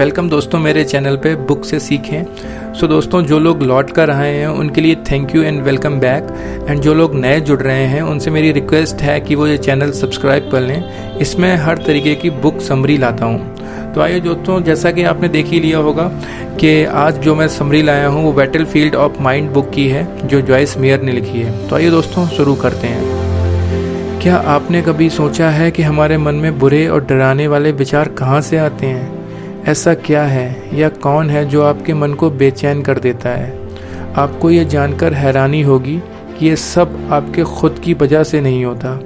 Welcome दोस्तों मेरे channel पे बुक से सीखें। सो दोस्तों, जो लोग लौट कर आए हैं उनके लिए thank you and welcome back. And जो लोग नए जुड़ रहे हैं उनसे मेरी रिक्वेस्ट है कि वो ये चैनल सब्सक्राइब कर लें। इसमें हर तरीके की बुक समरी लाता हूँ। तो आइए दोस्तों, जैसा कि आपने देख ही लिया होगा कि आज जो मैं समरी लाया हूँ वो बैटलफील्ड ऑफ माइंड बुक की है, जो जॉयस मेयर ने लिखी है। तो आइए दोस्तों शुरू करते हैं। क्या आपने कभी सोचा है कि हमारे मन में बुरे और डराने वाले विचार कहाँ से आते हैं? ऐसा क्या है या कौन है जो आपके मन को बेचैन कर देता है? आपको ये जानकर हैरानी होगी कि ये सब आपके खुद की वजह से नहीं होता।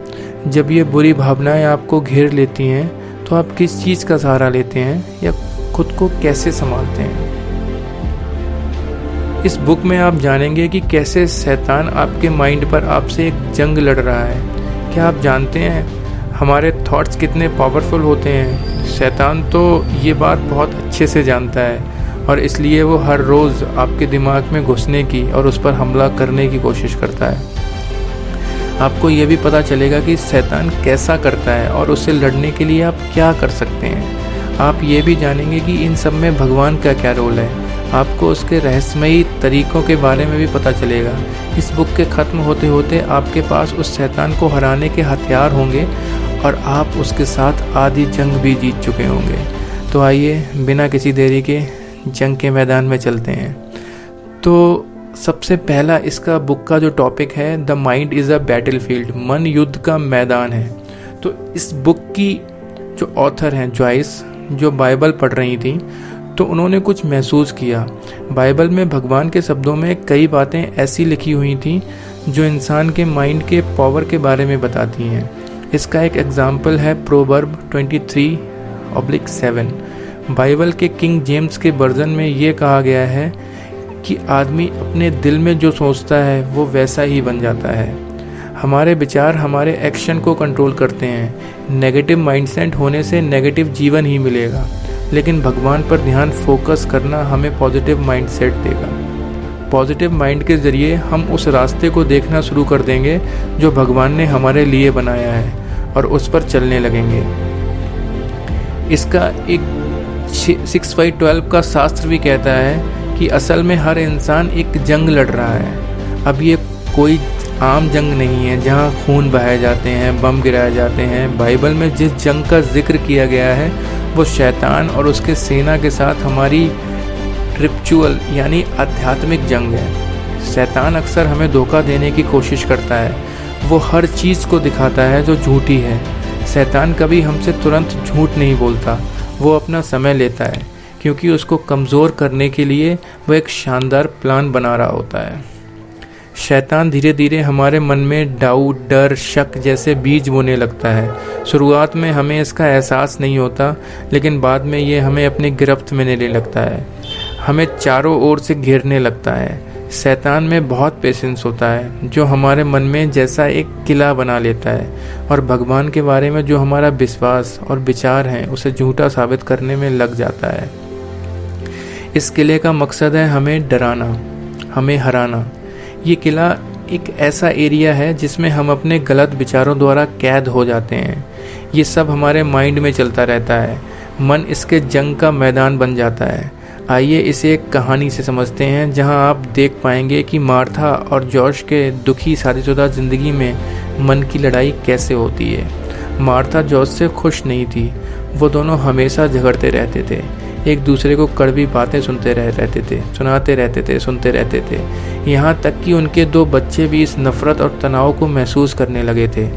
जब ये बुरी भावनाएं आपको घेर लेती हैं तो आप किस चीज़ का सहारा लेते हैं या खुद को कैसे संभालते हैं? इस बुक में आप जानेंगे कि कैसे शैतान आपके माइंड पर आपसे एक जंग लड़ रहा है। क्या आप जानते हैं हमारे थॉट्स कितने पावरफुल होते हैं? शैतान तो ये बात बहुत अच्छे से जानता है और इसलिए वो हर रोज़ आपके दिमाग में घुसने की और उस पर हमला करने की कोशिश करता है। आपको ये भी पता चलेगा कि शैतान कैसा करता है और उससे लड़ने के लिए आप क्या कर सकते हैं। आप ये भी जानेंगे कि इन सब में भगवान का क्या रोल है। आपको उसके रहस्यमयी तरीकों के बारे में भी पता चलेगा। इस बुक के ख़त्म होते होते आपके पास उस शैतान को हराने के हथियार होंगे और आप उसके साथ आधी जंग भी जीत चुके होंगे। तो आइए बिना किसी देरी के जंग के मैदान में चलते हैं। तो सबसे पहला इसका बुक का जो टॉपिक है, the mind is a battlefield, मन युद्ध का मैदान है। तो इस बुक की जो ऑथर हैं जॉयस, जो बाइबल पढ़ रही थी, तो उन्होंने कुछ महसूस किया। बाइबल में भगवान के शब्दों में कई बातें ऐसी लिखी हुई थी जो इंसान के माइंड के पावर के बारे में बताती हैं। इसका एक एग्जाम्पल है प्रोवर्ब 23:7। बाइबल के किंग जेम्स के वर्जन में ये कहा गया है कि आदमी अपने दिल में जो सोचता है वो वैसा ही बन जाता है। हमारे विचार हमारे एक्शन को कंट्रोल करते हैं। नेगेटिव माइंडसेट होने से नेगेटिव जीवन ही मिलेगा, लेकिन भगवान पर ध्यान फोकस करना हमें पॉजिटिव माइंडसेट देगा। पॉजिटिव माइंड के ज़रिए हम उस रास्ते को देखना शुरू कर देंगे जो भगवान ने हमारे लिए बनाया है और उस पर चलने लगेंगे। इसका एक 6/12 का शास्त्र भी कहता है कि असल में हर इंसान एक जंग लड़ रहा है। अब ये कोई आम जंग नहीं है जहां खून बहाए जाते हैं, बम गिराए जाते हैं। बाइबल में जिस जंग का जिक्र किया गया है वो शैतान और उसके सेना के साथ हमारी रिचुअल यानी आध्यात्मिक जंग है। शैतान अक्सर हमें धोखा देने की कोशिश करता है। वो हर चीज़ को दिखाता है जो झूठी है। शैतान कभी हमसे तुरंत झूठ नहीं बोलता, वो अपना समय लेता है, क्योंकि उसको कमज़ोर करने के लिए वो एक शानदार प्लान बना रहा होता है। शैतान धीरे धीरे हमारे मन में डाउट, डर, शक जैसे बीज बोने लगता है। शुरुआत में हमें इसका एहसास नहीं होता, लेकिन बाद में ये हमें अपनी गिरफ्त में लेने लगता है, हमें चारों ओर से घेरने लगता है। शैतान में बहुत पेशेंस होता है, जो हमारे मन में जैसा एक किला बना लेता है और भगवान के बारे में जो हमारा विश्वास और विचार हैं उसे झूठा साबित करने में लग जाता है। इस किले का मकसद है हमें डराना, हमें हराना। ये किला एक ऐसा एरिया है जिसमें हम अपने गलत विचारों द्वारा कैद हो जाते हैं। ये सब हमारे माइंड में चलता रहता है। मन इसके जंग का मैदान बन जाता है। आइए इसे एक कहानी से समझते हैं, जहां आप देख पाएंगे कि मार्था और जॉश के दुखी शादीशुदा ज़िंदगी में मन की लड़ाई कैसे होती है। मार्था जॉश से खुश नहीं थी। वो दोनों हमेशा झगड़ते रहते थे, एक दूसरे को कड़वी बातें सुनाते रहते थे। यहाँ तक कि उनके 2 बच्चे भी इस नफ़रत और तनाव को महसूस करने लगे थे।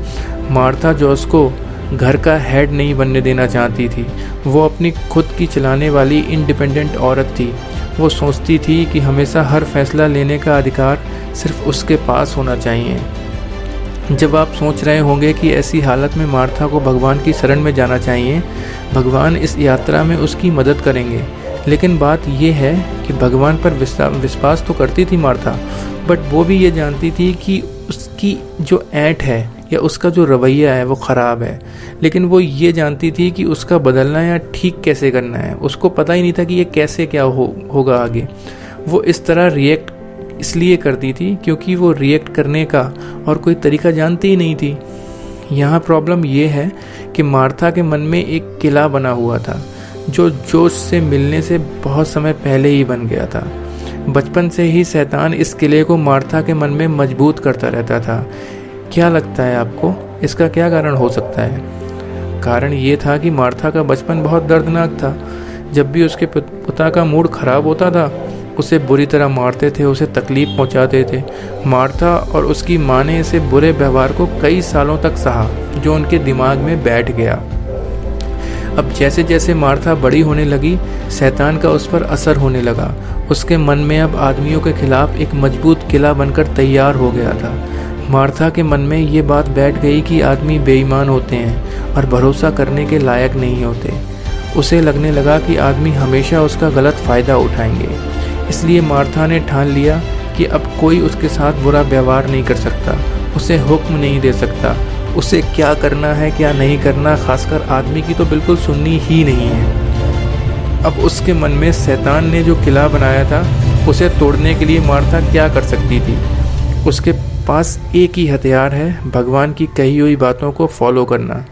मार्था जॉश को घर का हेड नहीं बनने देना चाहती थी। वो अपनी खुद की चलाने वाली इंडिपेंडेंट औरत थी। वो सोचती थी कि हमेशा हर फैसला लेने का अधिकार सिर्फ उसके पास होना चाहिए। जब आप सोच रहे होंगे कि ऐसी हालत में मार्था को भगवान की शरण में जाना चाहिए, भगवान इस यात्रा में उसकी मदद करेंगे। लेकिन बात यह है कि भगवान पर विश्वास तो करती थी मार्था, बट वो भी ये जानती थी कि उसकी जो ऐंठ है या उसका जो रवैया है वो ख़राब है। लेकिन वो ये जानती थी कि उसका बदलना या ठीक कैसे करना है। उसको पता ही नहीं था कि ये कैसे क्या होगा आगे। वो इस तरह रिएक्ट इसलिए करती थी क्योंकि वो रिएक्ट करने का और कोई तरीका जानती ही नहीं थी। यहाँ प्रॉब्लम ये है कि मार्था के मन में एक किला बना हुआ था जो जोश से मिलने से बहुत समय पहले ही बन गया था। बचपन से ही शैतान इस किले को मार्था के मन में मजबूत करता रहता था। क्या लगता है आपको, इसका क्या कारण हो सकता है? कारण ये था कि मार्था का बचपन बहुत दर्दनाक था। जब भी उसके पिता का मूड खराब होता था, उसे बुरी तरह मारते थे, उसे तकलीफ पहुंचाते थे। मार्था और उसकी माँ ने इसे बुरे व्यवहार को कई सालों तक सहा, जो उनके दिमाग में बैठ गया। अब जैसे जैसे मार्था बड़ी होने लगी, शैतान का उस पर असर होने लगा। उसके मन में अब आदमियों के खिलाफ एक मजबूत किला बनकर तैयार हो गया था। मार्था के मन में ये बात बैठ गई कि आदमी बेईमान होते हैं और भरोसा करने के लायक नहीं होते। उसे लगने लगा कि आदमी हमेशा उसका गलत फ़ायदा उठाएंगे। इसलिए मार्था ने ठान लिया कि अब कोई उसके साथ बुरा व्यवहार नहीं कर सकता, उसे हुक्म नहीं दे सकता। उसे क्या करना है क्या नहीं करना, खासकर आदमी की तो बिल्कुल सुननी ही नहीं है। अब उसके मन में शैतान ने जो किला बनाया था, उसे तोड़ने के लिए मार्था क्या कर सकती थी? उसके पास एक ही हथियार है, भगवान की कही हुई बातों को फॉलो करना।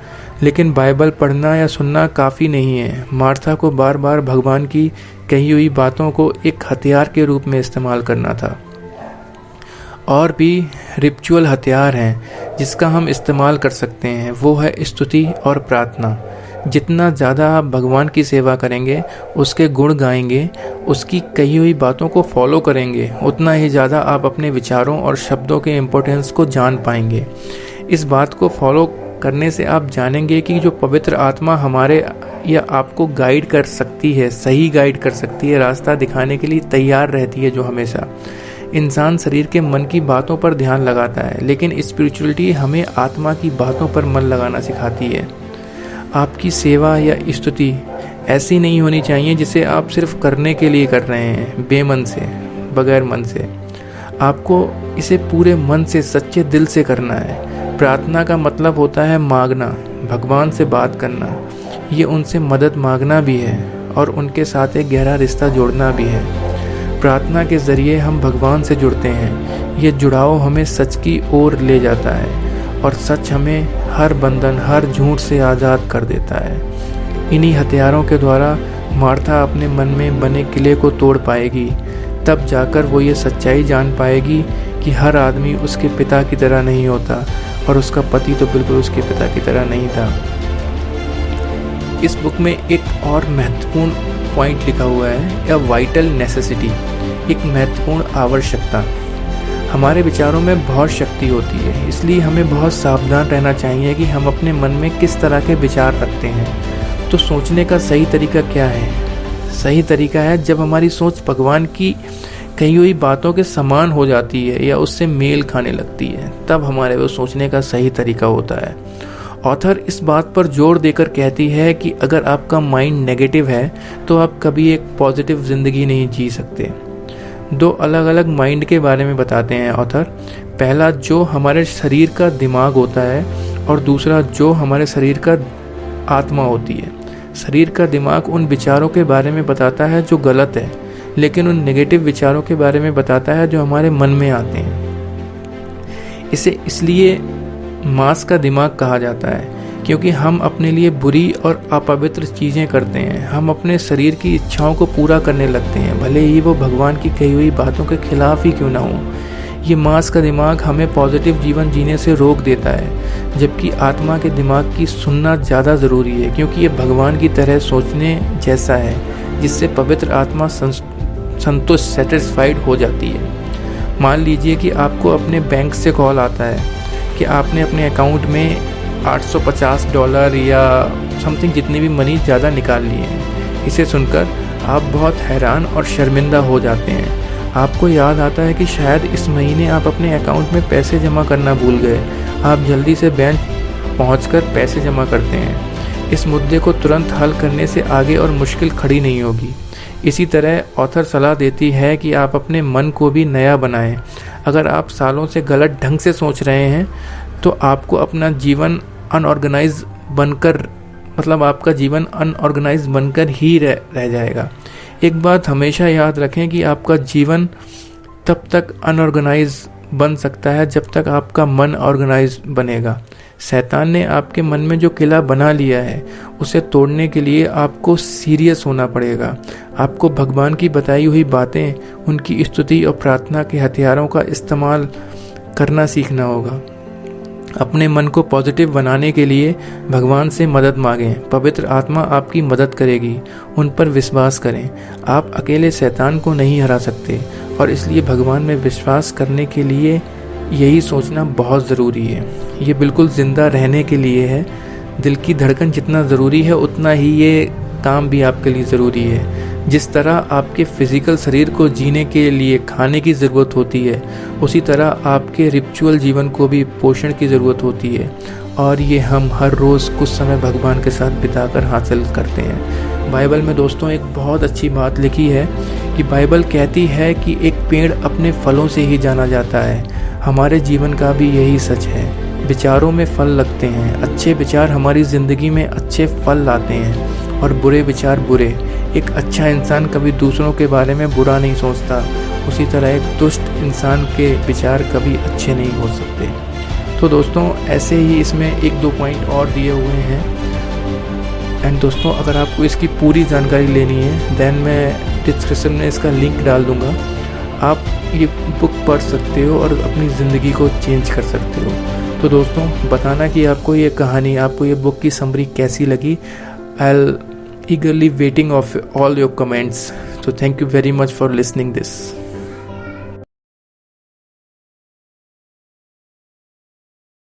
लेकिन बाइबल पढ़ना या सुनना काफ़ी नहीं है। मार्था को बार बार भगवान की कही हुई बातों को एक हथियार के रूप में इस्तेमाल करना था। और भी रिचुअल हथियार हैं जिसका हम इस्तेमाल कर सकते हैं, वो है स्तुति और प्रार्थना। जितना ज़्यादा आप भगवान की सेवा करेंगे, उसके गुण गाएंगे, उसकी कही हुई बातों को फॉलो करेंगे, उतना ही ज़्यादा आप अपने विचारों और शब्दों के इम्पोर्टेंस को जान पाएंगे। इस बात को फॉलो करने से आप जानेंगे कि जो पवित्र आत्मा हमारे या आपको गाइड कर सकती है, सही गाइड कर सकती है, रास्ता दिखाने के लिए तैयार रहती है, जो हमेशा इंसान शरीर के मन की बातों पर ध्यान लगाता है, लेकिन स्पिरिचुअलिटी हमें आत्मा की बातों पर मन लगाना सिखाती है। आपकी सेवा या स्तुति ऐसी नहीं होनी चाहिए जिसे आप सिर्फ करने के लिए कर रहे हैं, बेमन से, बगैर मन से। आपको इसे पूरे मन से, सच्चे दिल से करना है। प्रार्थना का मतलब होता है मांगना, भगवान से बात करना। ये उनसे मदद मांगना भी है और उनके साथ एक गहरा रिश्ता जोड़ना भी है। प्रार्थना के ज़रिए हम भगवान से जुड़ते हैं। ये जुड़ाव हमें सच की ओर ले जाता है और सच हमें हर बंधन, हर झूठ से आज़ाद कर देता है। इन्हीं हथियारों के द्वारा मार्था अपने मन में बने किले को तोड़ पाएगी। तब जाकर वो ये सच्चाई जान पाएगी कि हर आदमी उसके पिता की तरह नहीं होता, और उसका पति तो बिल्कुल उसके पिता की तरह नहीं था। इस बुक में एक और महत्वपूर्ण पॉइंट लिखा हुआ है, अ वाइटल नेसेसिटी, एक महत्वपूर्ण आवश्यकता। हमारे विचारों में बहुत शक्ति होती है, इसलिए हमें बहुत सावधान रहना चाहिए कि हम अपने मन में किस तरह के विचार रखते हैं। तो सोचने का सही तरीका क्या है? सही तरीका है जब हमारी सोच भगवान की कही हुई बातों के समान हो जाती है या उससे मेल खाने लगती है, तब हमारे वो सोचने का सही तरीका होता है। ऑथर इस बात पर जोर देकर कहती है कि अगर आपका माइंड नेगेटिव है तो आप कभी एक पॉजिटिव ज़िंदगी नहीं जी सकते। दो अलग अलग माइंड के बारे में बताते हैं ऑथर। पहला जो हमारे शरीर का दिमाग होता है और दूसरा जो हमारे शरीर का आत्मा होती है। शरीर का दिमाग उन विचारों के बारे में बताता है जो गलत है, लेकिन उन नेगेटिव विचारों के बारे में बताता है जो हमारे मन में आते हैं। इसे इसलिए मांस का दिमाग कहा जाता है क्योंकि हम अपने लिए बुरी और अपवित्र चीज़ें करते हैं। हम अपने शरीर की इच्छाओं को पूरा करने लगते हैं, भले ही वो भगवान की कही हुई बातों के खिलाफ ही क्यों ना हो। ये मांस का दिमाग हमें पॉजिटिव जीवन जीने से रोक देता है, जबकि आत्मा के दिमाग की सुनना ज़्यादा ज़रूरी है क्योंकि ये भगवान की तरह सोचने जैसा है, जिससे पवित्र आत्मा संतुष्ट, सेटिस्फाइड हो जाती है। मान लीजिए कि आपको अपने बैंक से कॉल आता है कि आपने अपने अकाउंट में $850 या समथिंग जितनी भी मनी ज़्यादा निकाल लिए हैं। इसे सुनकर आप बहुत हैरान और शर्मिंदा हो जाते हैं। आपको याद आता है कि शायद इस महीने आप अपने अकाउंट में पैसे जमा करना भूल गए। आप जल्दी से बैंक पहुंचकर पैसे जमा करते हैं। इस मुद्दे को तुरंत हल करने से आगे और मुश्किल खड़ी नहीं होगी। इसी तरह ऑथर सलाह देती है कि आप अपने मन को भी नया बनाएं। अगर आप सालों से गलत ढंग से सोच रहे हैं तो आपको अपना जीवन अनऑर्गेनाइज बनकर, मतलब आपका जीवन अनऑर्गेनाइज बनकर ही रह जाएगा। एक बात हमेशा याद रखें कि आपका जीवन तब तक अनऑर्गेनाइज बन सकता है जब तक आपका मन ऑर्गेनाइज बनेगा। शैतान ने आपके मन में जो किला बना लिया है उसे तोड़ने के लिए आपको सीरियस होना पड़ेगा। आपको भगवान की बताई हुई बातें, उनकी स्तुति और प्रार्थना के हथियारों का इस्तेमाल करना सीखना होगा। अपने मन को पॉजिटिव बनाने के लिए भगवान से मदद मांगें। पवित्र आत्मा आपकी मदद करेगी। उन पर विश्वास करें। आप अकेले शैतान को नहीं हरा सकते और इसलिए भगवान में विश्वास करने के लिए यही सोचना बहुत ज़रूरी है। ये बिल्कुल ज़िंदा रहने के लिए है। दिल की धड़कन जितना ज़रूरी है उतना ही ये काम भी आपके लिए ज़रूरी है। जिस तरह आपके फिज़िकल शरीर को जीने के लिए खाने की ज़रूरत होती है, उसी तरह आपके रिचुअल जीवन को भी पोषण की ज़रूरत होती है और ये हम हर रोज़ कुछ समय भगवान के साथ बिताकर हासिल करते हैं। बाइबल में दोस्तों एक बहुत अच्छी बात लिखी है कि बाइबल कहती है कि एक पेड़ अपने फलों से ही जाना जाता है। हमारे जीवन का भी यही सच है। विचारों में फल लगते हैं। अच्छे विचार हमारी ज़िंदगी में अच्छे फल लाते हैं और बुरे विचार बुरे। एक अच्छा इंसान कभी दूसरों के बारे में बुरा नहीं सोचता, उसी तरह एक दुष्ट इंसान के विचार कभी अच्छे नहीं हो सकते। तो दोस्तों ऐसे ही इसमें 1-2 पॉइंट और दिए हुए हैं। एंड दोस्तों अगर आपको इसकी पूरी जानकारी लेनी है देन मैं डिस्क्रिप्शन में इसका लिंक डाल दूँगा। आप ये बुक पढ़ सकते हो और अपनी ज़िंदगी को चेंज कर सकते हो। तो दोस्तों बताना कि आपको ये कहानी, आपको ये बुक की समरी कैसी लगी। I'll eagerly waiting of all your comments. So thank you very much for listening this.